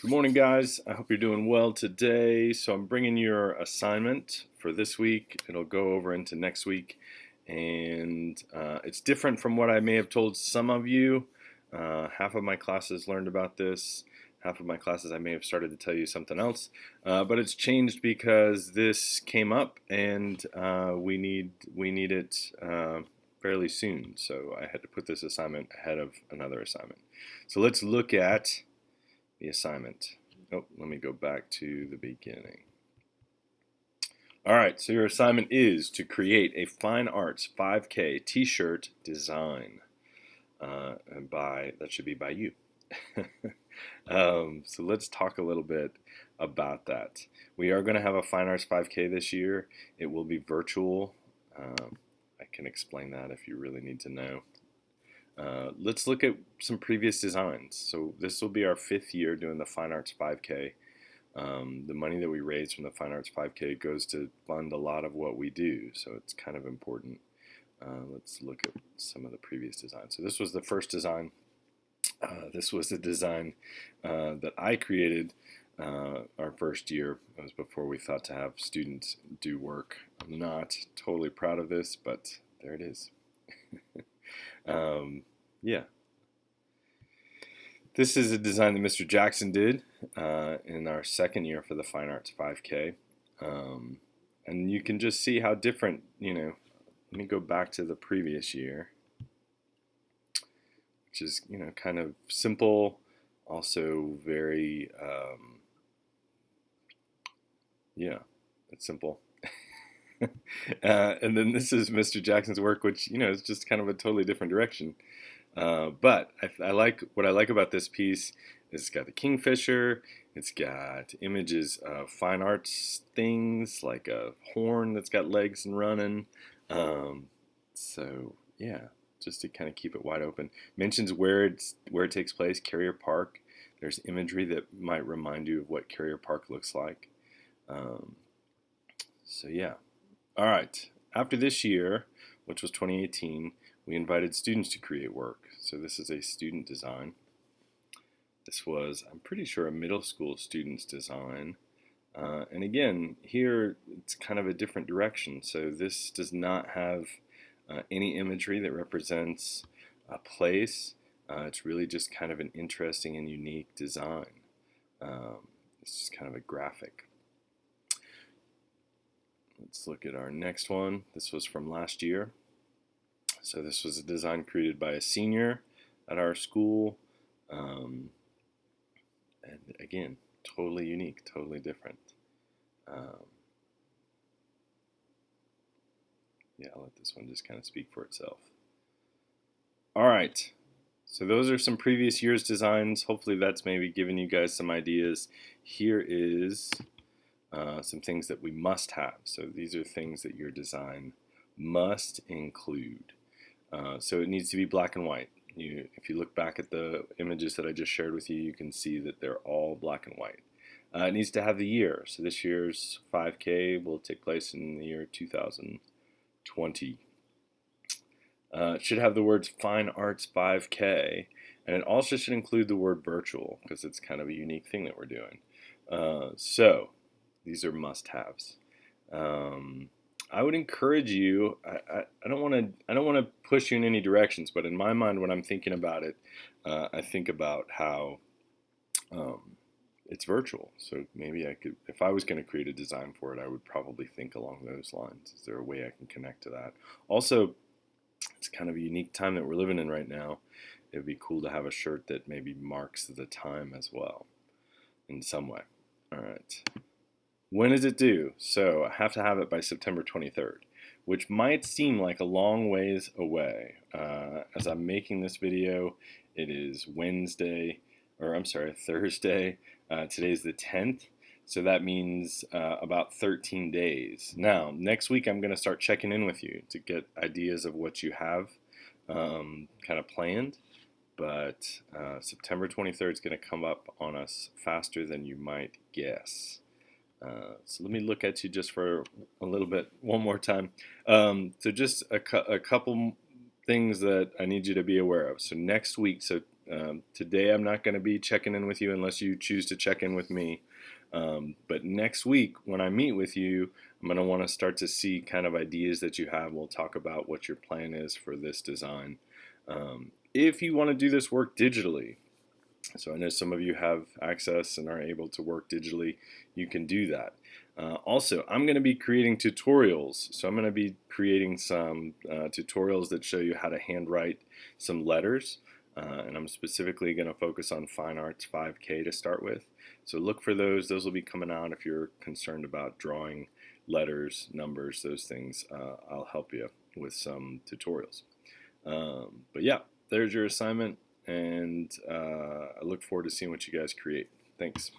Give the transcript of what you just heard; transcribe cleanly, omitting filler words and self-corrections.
Good morning, guys. I hope you're doing well today. So I'm bringing your assignment for this week. It'll go over into next week, and it's different from what I may have told some of you. Half of my classes learned about this. Half of my classes I may have started to tell you something else, but it's changed because this came up, and we need it fairly soon. So I had to put this assignment ahead of another assignment. So let's look at the assignment. Oh, let me go back to the beginning. All right, so your assignment is to create a Fine Arts 5K t-shirt design. That should be by you. So let's talk a little bit about that. We are going to have a Fine Arts 5K this year. It will be virtual. I can explain that if you really need to know. Let's look at some previous designs. So this will be our 5th year doing the Fine Arts 5K. The money that we raise from the Fine Arts 5K goes to fund a lot of what we do, so it's kind of important. Let's look at some of the previous designs. So this was the first design. This was the design that I created our first year. It was before we thought to have students do work. I'm not totally proud of this, but there it is. Yeah. This is a design that Mr. Jackson did in our second year for the Fine Arts 5K. And you can just see how different, let me go back to the previous year, which is, kind of simple, also very, it's simple. And then this is Mr. Jackson's work, which, is just kind of a totally different direction. But I like what I like about this piece is it's got the kingfisher, it's got images of fine arts things like a horn that's got legs and running. So yeah, just to kind of keep it wide open. Mentions where it takes place, Carrier Park. There's imagery that might remind you of what Carrier Park looks like. So yeah. All right. After this year, which was 2018, we invited students to create work. So this is a student design. This was, I'm pretty sure, a middle school student's design. And again, here it's kind of a different direction. So this does not have any imagery that represents a place. It's really just kind of an interesting and unique design. It's just kind of a graphic. Let's look at our next one. This was from last year. So this was a design created by a senior at our school. And again, totally unique, totally different. Yeah, I'll let this one just kind of speak for itself. All right. So those are some previous year's designs. Hopefully that's maybe given you guys some ideas. Here is some things that we must have. So these are things that your design must include. So it needs to be black and white. If you look back at the images that I just shared with you, you can see that they're all black and white. It needs to have the year. So this year's 5K will take place in the year 2020. It should have the words Fine Arts 5K, and it also should include the word virtual because it's kind of a unique thing that we're doing. So these are must-haves. I would encourage you. I don't want to push you in any directions, but in my mind, when I'm thinking about it, I think about how it's virtual. So maybe I could, if I was going to create a design for it, I would probably think along those lines. Is there a way I can connect to that? Also, it's kind of a unique time that we're living in right now. It would be cool to have a shirt that maybe marks the time as well, in some way. All right. When is it due? So I have to have it by September 23rd, which might seem like a long ways away. As I'm making this video, it is Thursday. Today's the 10th, so that means about 13 days. Now, next week I'm going to start checking in with you to get ideas of what you have kind of planned, but September 23rd is going to come up on us faster than you might guess. So let me look at you just for a little bit, one more time. So just a couple things that I need you to be aware of. So next week, so Today I'm not going to be checking in with you unless you choose to check in with me. But next week when I meet with you, I'm going to want to start to see kind of ideas that you have. We'll talk about what your plan is for this design. If you want to do this work digitally, so I know some of you have access and are able to work digitally, you can do that. Also, I'm going to be creating tutorials. So I'm going to be creating some tutorials that show you how to handwrite some letters. And I'm specifically going to focus on Fine Arts 5K to start with. So look for those. Those will be coming out if you're concerned about drawing letters, numbers, those things. I'll help you with some tutorials. But yeah, there's your assignment, and I look forward to seeing what you guys create. Thanks.